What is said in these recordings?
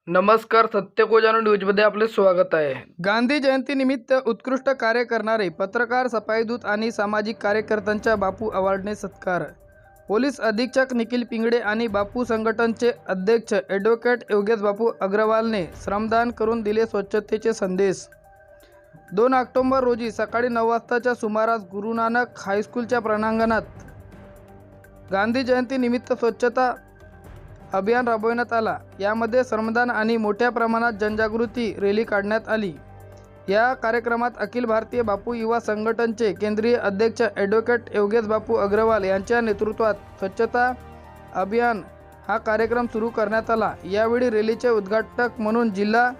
नमस्कार, सत्य को जाणून न्यूजमध्ये आपले स्वागत आहे। गांधी जयंतीनिमित्त उत्कृष्ट कार्य करणारे पत्रकार, सफाईदूत आणि सामाजिक कार्यकर्त्यांचा बापू अवॉर्डने सत्कार। पोलीस अधीक्षक निखिल पिंगळे आणि बापू संघटनचे अध्यक्ष ॲडव्होकेट योगेश बापू अग्रवालने श्रमदान करून दिले स्वच्छतेचे संदेश। 2 ऑक्टोबर रोजी सकाळी 9 वाजताच्या सुमारास गुरु नानक हायस्कूलच्या प्रांगणात गांधी जयंतीनिमित्त स्वच्छता अभियान राबवण्यात आला। यामध्ये श्रमदान आणि मोठ्या प्रमाणात जनजागृती रॅली काढण्यात आली। या कार्यक्रमात अखिल भारतीय बापू युवा संघटनचे केंद्रीय अध्यक्ष ॲडव्होकेट योगेश बापू अग्रवाल यांच्या नेतृत्वात स्वच्छता अभियान हा कार्यक्रम सुरू करण्यात आला। यावेळी रॅलीचे उद्घाटक म्हणून जिल्हा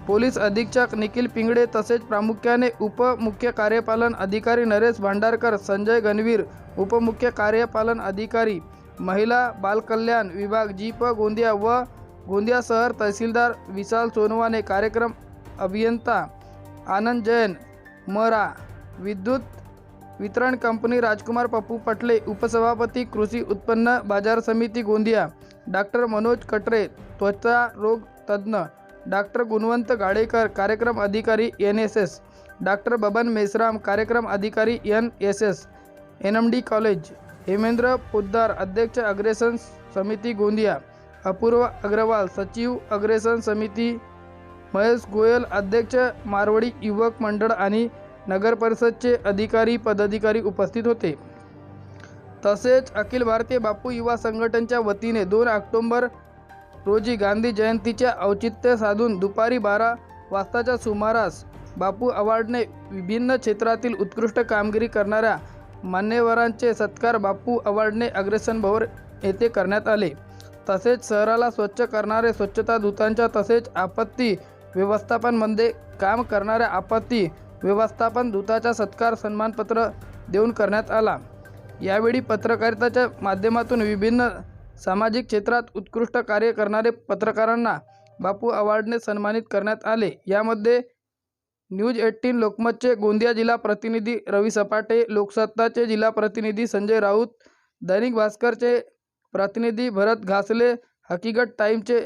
पोलीस अधीक्षक निखिल पिंगळे तसेच प्रामुख्याने उपमुख्य कार्यपालन अधिकारी नरेश भांडारकर, संजय गणवीर, उपमुख्य कार्यपालन अधिकारी महिला बालकल्याण विभाग जीप गोंदिया व गोंदिया शहर तहसीलदार विशाल सोनवाने, कार्यक्रम अभियंता आनंद जैन, मरा विद्युत वितरण कंपनी राजकुमार पप्पू पटले, उपसभापती कृषी उत्पन्न बाजार समिती गोंदिया डॉक्टर मनोज कटरे, त्वचा रोग तज्ज्ञ डॉक्टर गुणवंत गाडेकर, कार्यक्रम अधिकारी NSS डॉक्टर बबन मेश्राम, कार्यक्रम अधिकारी NSS NMD college Hemendra Poddar, अध्यक्ष अग्रेसन समिती गोंदिया अपूर्व अग्रवाल, सचिव अग्रेसन समिती महेश गोयल, अध्यक्ष मारवाडी युवक मंडळ आणि नगर परिषदचे अधिकारी पदाधिकारी उपस्थित होते। तसेच अखिल भारतीय बापू युवा संघटनच्या वतीने 2 ऑक्टोबर रोजी गांधी जयंतीचे औचित्य साधून दुपारी 12 वाजताच्या सुमारास बापू अवॉर्डने विभिन्न क्षेत्रातील उत्कृष्ट कामगिरी करणाऱ्या मान्यवरांचे सत्कार बापू अवॉर्डने अग्रेसन भवन येथे करण्यात आले। तसेच शहराला स्वच्छ करणारे स्वच्छता दूतांच्या तसेच आपत्ती व्यवस्थापनमध्ये काम करणाऱ्या आपत्ती व्यवस्थापन दूताचा सत्कार सन्मानपत्र देऊन करण्यात आला। यावेळी पत्रकारितेच्या माध्यमातून विभिन्न सामाजिक क्षेत्रात उत्कृष्ट कार्य करणारे पत्रकारांना बापू अवॉर्डने सन्मानित करण्यात आले। यामध्ये न्यूज 18 लोकमतचे गोंदिया जिल्हा प्रतिनिधी रवी सपाटे, लोकसत्ताचे जिल्हा प्रतिनिधी संजय राऊत, दैनिक भास्करचे प्रतिनिधी भरत घासले, हकीकत टाइम्सचे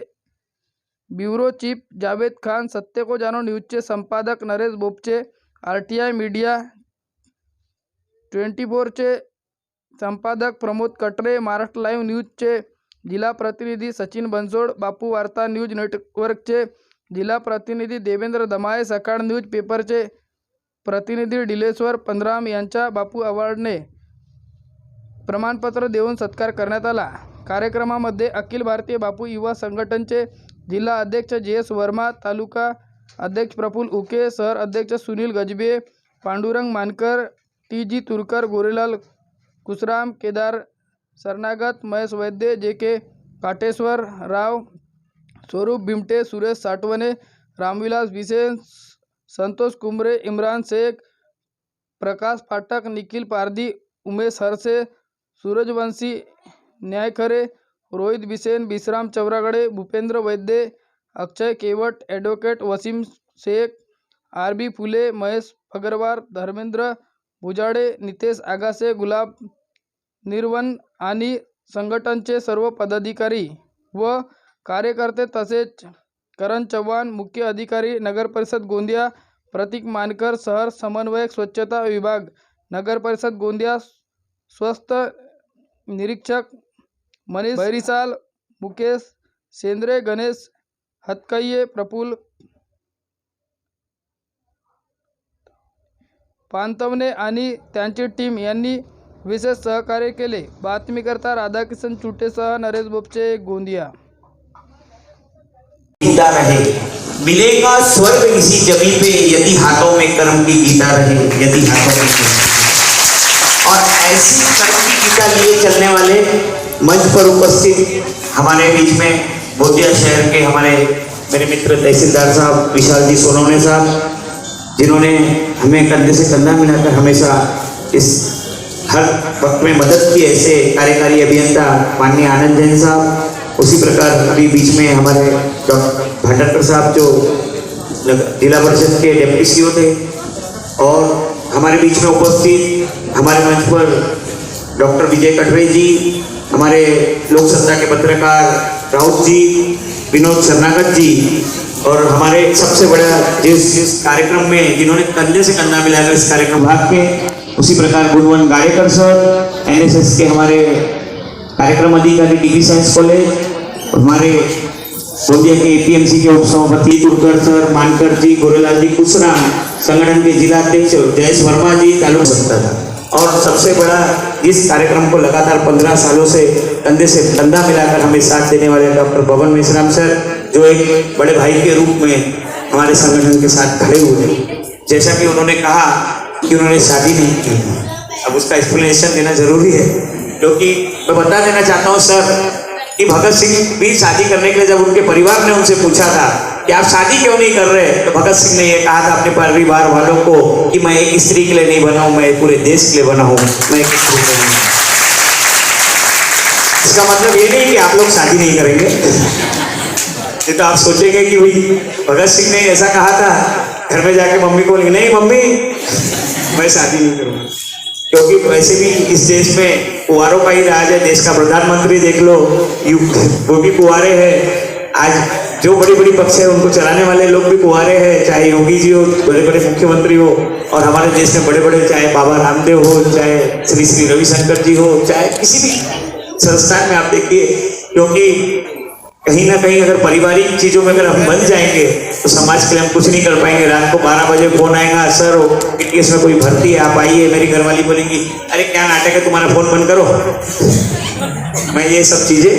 ब्युरो चीफ जावेद खान, सत्य को जानो न्यूजचे संपादक नरेश बोपचे, RTI मीडिया 24चे संपादक प्रमोद कटरे, महाराष्ट्र लाईव्ह न्यूजचे जिल्हा प्रतिनिधी सचिन बनसोड, बापू वार्ता न्यूज नेटवर्कचे जिल्हा प्रतिनिधी देवेंद्र दमाळे, सकाळ न्यूज पेपरचे प्रतिनिधी डिलेश्वर पंधराम यांचा बापू अवॉर्डने प्रमाणपत्र देऊन सत्कार करण्यात आला। कार्यक्रमामध्ये अखिल भारतीय बापू युवा संघटनचे जिल्हा अध्यक्ष JS वर्मा, तालुका अध्यक्ष प्रफुल्ल उके, शहर अध्यक्ष सुनील गजबे, पांडुरंग मानकर, TG तुरकर, गोरेलाल कुसराम, केदार सरनागत, महेश वैद्य, JK काटेश्वर राव, स्वरूप बिमटे, सुरेश साटवणे, रामविलास बिसेन, संतोष कुंबरे, इम्रान शेख, प्रकाश पाठक, निखिल पारधी, उमेश हरसे, सूरजवंशी न्यायखरे, रोहित बिसेन, विश्राम चौरागडे, भूपेंद्र वैद्य, अक्षय केवट, ॲडव्होकेट वसीम शेख, RB फुले, महेश अग्रवाल, धर्मेंद्र भुजाडे, नितेश आगासे, गुलाब निर्वन आणि संघटनचे सर्व पदाधिकारी व कार्यकर्ते तसेच करण चव्हाण, मुख्य अधिकारी नगर परिषद गोंदिया प्रतीक मानकर, शहर समन्वयक स्वच्छता विभाग नगर परिषद गोंदिया, स्वस्त निरीक्षक मनीष बैरिसाल, मुकेश सेंद्रे, गणेश हतकैये, प्रफुल्ल पानतवणे आणि त्यांची टीम यांनी विशेष सहकार्य केले। बातमीकर्ता राधाकिशन चुटेसह नरेश बोपचे, गोंदिया। गीता रहे, मिलेगा स्वर्ग इसी जमी पे यदि हाथों में कर्म की गीता रहे, यदि हाथों में और ऐसी कर्म की गीता लिए चलने वाले मंच पर उपस्थित हमारे बीच में गोंदिया शहर के हमारे मेरे मित्र तहसीलदार साहब विशाल जी सोनवणे साहब, जिन्होंने हमें कंधे से कंधा मिलाकर हमेशा इस हर वक्त में मदद की, ऐसे कार्यकारी अभियंता माननीय आनंद जैन साहब, उसी प्रकार अभी बीच में हमारे डॉक्टर भांडारकर साहब जो जिला परिषद के डिप्टी CO थे, और हमारे बीच में उपस्थित हमारे मंच पर डॉक्टर विजय कटरे जी, हमारे लोक सत्ता के पत्रकार राउत जी, विनोद शरणागत जी और हमारे सबसे बड़ा जिस कार्यक्रम में जिन्होंने कंधे से कंधा मिलाकर इस कार्यक्रम भाग के, उसी प्रकार गुणवन गायकर सर, एनएसएस के हमारे कार्यक्रम अधिकारी डिग्री साइंस कॉलेज, हमारे गोंदिया के एपीएमसी के उपसभापति तुरकर सर, मानकर जी, गोरेलाल जी कुसरा, संगठन के जिला अध्यक्ष जयेश वर्मा जी, तालुक सकता था। और सबसे बड़ा इस कार्यक्रम को लगातार 15 सालों से कंधे से कंधा मिलाकर हमें साथ देने वाले डॉक्टर पवन मेश्राम सर, जो एक बड़े भाई के रूप में हमारे संगठन के साथ खड़े हुए। जैसा कि उन्होंने कहा कि उन्होंने शादी नहीं की, अब उसका एक्सप्लेनेशन देना जरूरी है, क्योंकि मैं बता देना चाहता हूँ सर कि भगत सिंह भी शादी करने के लिए जब उनके परिवार ने उनसे पूछा था कि आप शादी क्यों नहीं कर रहे, तो भगत सिंह ने ये कहा था अपने परिवार वालों को कि मैं एक स्त्री के लिए नहीं बना हूं, मैं पूरे देश के लिए बना हूं, मैं एक स्त्री के लिए नहीं। इसका मतलब ये नहीं कि आप लोग शादी नहीं करेंगे। ये तो आप सोचेंगे कि भाई भगत सिंह ने ऐसा कहा था, घर में जाके मम्मी को बोलेंगे नहीं मम्मी मैं शादी नहीं करूँगा, क्योंकि वैसे भी इस देश में कुंवारों का ही राज है। देश का प्रधानमंत्री देख लो, वो भी कुंवारे हैं। आज जो बड़ी बड़ी पक्ष है उनको चलाने वाले लोग भी कुंवारे हैं, चाहे योगी जी हो, बड़े बड़े मुख्यमंत्री हो, और हमारे देश में बड़े बड़े चाहे बाबा रामदेव हो, चाहे श्री श्री रविशंकर जी हो, चाहे किसी भी संस्थान में आप देखिए, क्योंकि कहीं ना कहीं अगर पारिवारिक चीजों में अगर हम बन जाएंगे तो समाज के लिए हम कुछ नहीं कर पाएंगे। रात को 12 बजे फोन आएगा, सर पीटीएस में कोई भर्ती है, आप आइए। मेरी घरवाली बोलेंगी अरे क्या नाटक है तुम्हारा, फोन बंद करो। मैं ये सब चीजें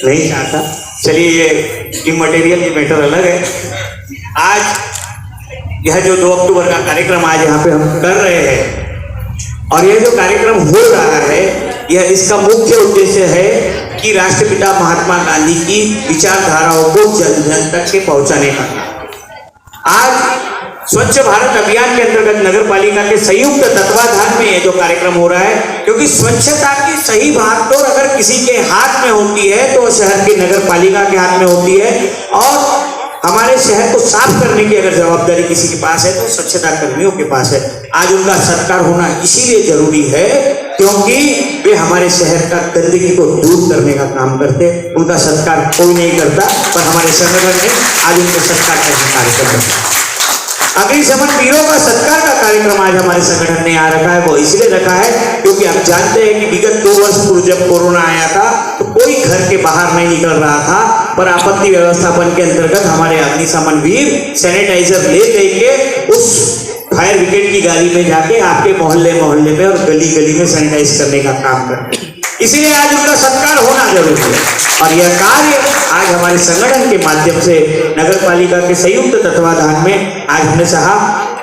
नहीं चाहता। चलिए ये इमटेरियल ये मैटर अलग है। आज यह जो 2 अक्टूबर का कार्यक्रम आज यहाँ पे हम कर रहे हैं, और यह जो कार्यक्रम हो रहा है, यह इसका मुख्य उद्देश्य है कि राष्ट्रपिता महात्मा गांधी की विचारधाराओं को जन जन तक के पहुंचाने का। आज स्वच्छ भारत अभियान के अंतर्गत नगर पालिका के संयुक्त तत्वाधान में यह जो कार्यक्रम हो रहा है, क्योंकि स्वच्छता की सही भागदौड़ अगर किसी के हाथ में होती है तो शहर की नगर पालिका के हाथ में होती है, और हमारे शहर को साफ करने की अगर जवाबदारी किसी के पास है तो स्वच्छता कर्मियों के पास है। आज उनका सत्कार होना इसीलिए जरूरी है क्योंकि वे हमारे शहर का गंदगी को दूर करने का काम करते। उनका सत्कार कोई नहीं करता, पर हमारे संगठन ने आज उनको सत्कार करने का कार्यक्रम रखा। अग्निशमन वीरों का सत्कार का कार्यक्रम आज हमारे संगठन ने यहाँ रखा है। वो इसलिए रखा है क्योंकि आप जानते हैं कि विगत 2 वर्ष पूर्व जब कोरोना आया था तो कोई घर के बाहर नहीं निकल रहा था, पर आपत्ति व्यवस्थापन के अंतर्गत हमारे अग्निशमन वीर सैनिटाइजर ले लेके उस फायर ब्रिगेड की गाड़ी में जाके आपके मोहल्ले मोहल्ले में और गली गली में सैनिटाइज करने का काम करते हैं। इसीलिए आज उनका सत्कार होना जरूरी है, और यह कार्य आज हमारे संगठन के माध्यम से नगर पालिका के संयुक्त तत्वाधान में आज हमने चाहा।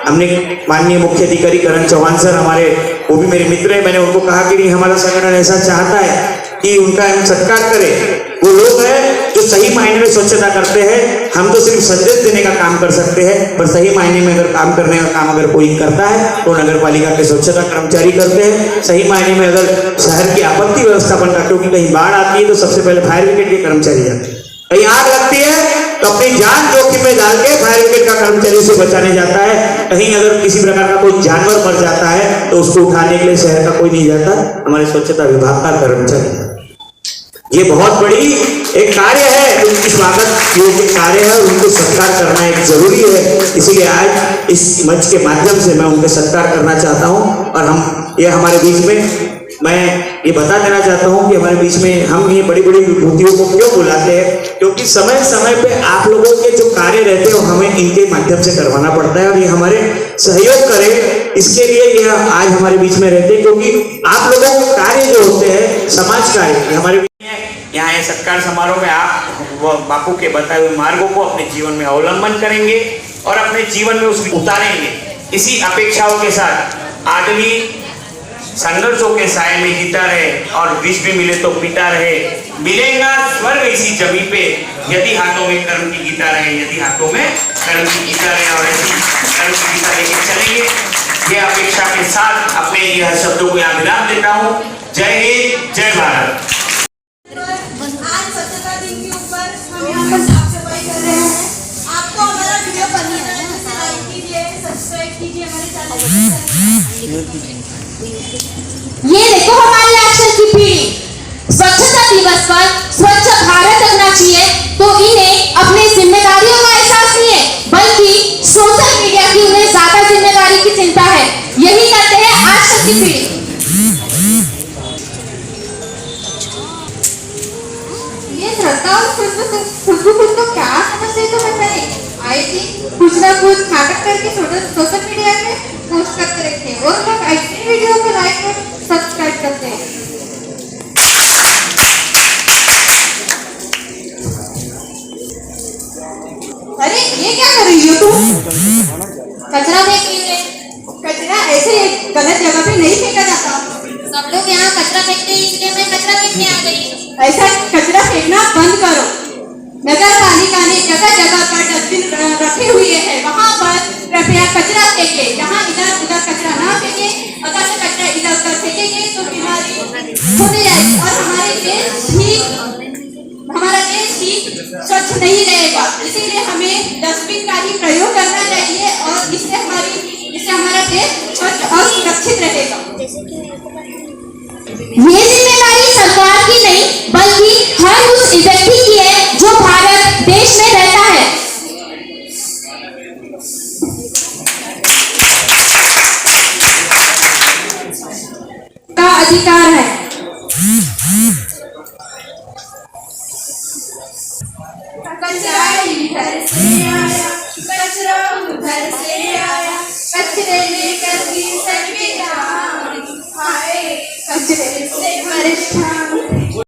हमने माननीय मुख्य अधिकारी करण चौहान सर, हमारे वो भी मेरे मित्र हैं, मैंने उनको कहा कि नहीं हमारा संगठन ऐसा चाहता है कि उनका हम सत्कार करें। वो लोग हैं जो सही मायने में स्वच्छता करते हैं। हम तो सिर्फ संदेश देने का काम कर सकते हैं, पर सही मायने में अगर काम करने का काम अगर कोई करता है तो नगर पालिका के स्वच्छता कर्मचारी करते हैं। सही मायने में अगर शहर की आपत्ति व्यवस्थापन का, क्योंकि कहीं बाढ़ आती है तो सबसे पहले फायर ब्रिगेड के कर्मचारी जाते हैं, कहीं आग लगती है तो अपनी जान जोखिम में डाल के फायर ब्रिगेड का कर्मचारी उसे बचाने जाता है। कहीं अगर किसी प्रकार का कोई जानवर मर जाता है तो उसको उठाने के लिए शहर का कोई नहीं जाता, हमारे स्वच्छता विभाग का कर्मचारी। ये बहुत बड़ी एक कार्य है, उनकी स्वागत योग्य कार्य है और उनको सत्कार करना एक जरूरी है। इसीलिए आज इस मंच के माध्यम से मैं उनके सत्कार करना चाहता हूं। और हम ये हमारे बीच में, मैं ये बता देना चाहता हूं कि हमारे बीच में हम ये बड़ी बड़ी विभूतियों को क्यों बुलाते हैं, क्योंकि समय समय पे आप लोगों के जो कार्य रहते हैं वो हमें इनके माध्यम से करवाना पड़ता है, और ये हमारे सहयोग करें इसके लिए ये आज हमारे बीच में रहते हैं। क्योंकि आप लोगों के कार्य जो होते हैं समाज कार्य, हमारे यहाँ ये सत्कार समारोह में आप बापू के बताए हुए मार्गों को अपने जीवन में अवलंबन करेंगे और अपने जीवन में उसको उतारेंगे। इसी अपेक्षाओं के साथ आदमी संघर्षों के साए में जीता रहे और विष भी मिले तो पीता रहे। मिलेगा स्वर्ग इसी जमीन पे यदि हाथों में कर्म की गीता रहे, यदि हाथों में कर्म की गीता रहे, और ऐसी कर्म की गीता लेके चलेंगे। ये अपेक्षा के साथ अपने यह शब्दों को यहाँ विराम देता हूँ। जय हिंद, जय भारत। आज स्वच्छता दिन के ऊपर हम यहाँ पर साफ सफाई कर रहे हैं। आपको हमारा वीडियो पसंद आया तो लाइक कीजिए, सब्सक्राइब कीजिए हमारे चैनल को। ये देखो हमारी आजकल की पीढ़ी स्वच्छता दिवस पर स्वच्छ भारत रखना चाहिए तो इन्हें अरे ये क्या कर रही हो तुम? कचरा फेंक रही है। कचरा ऐसे गलत जगह पे नहीं फेंका जाता। सब लोग यहाँ कचरा फेंकते हैं, इसलिए मैं कचरा फेंकने आ गई। ऐसा कचरा फेंकना बंद करो। नगर पालिका ने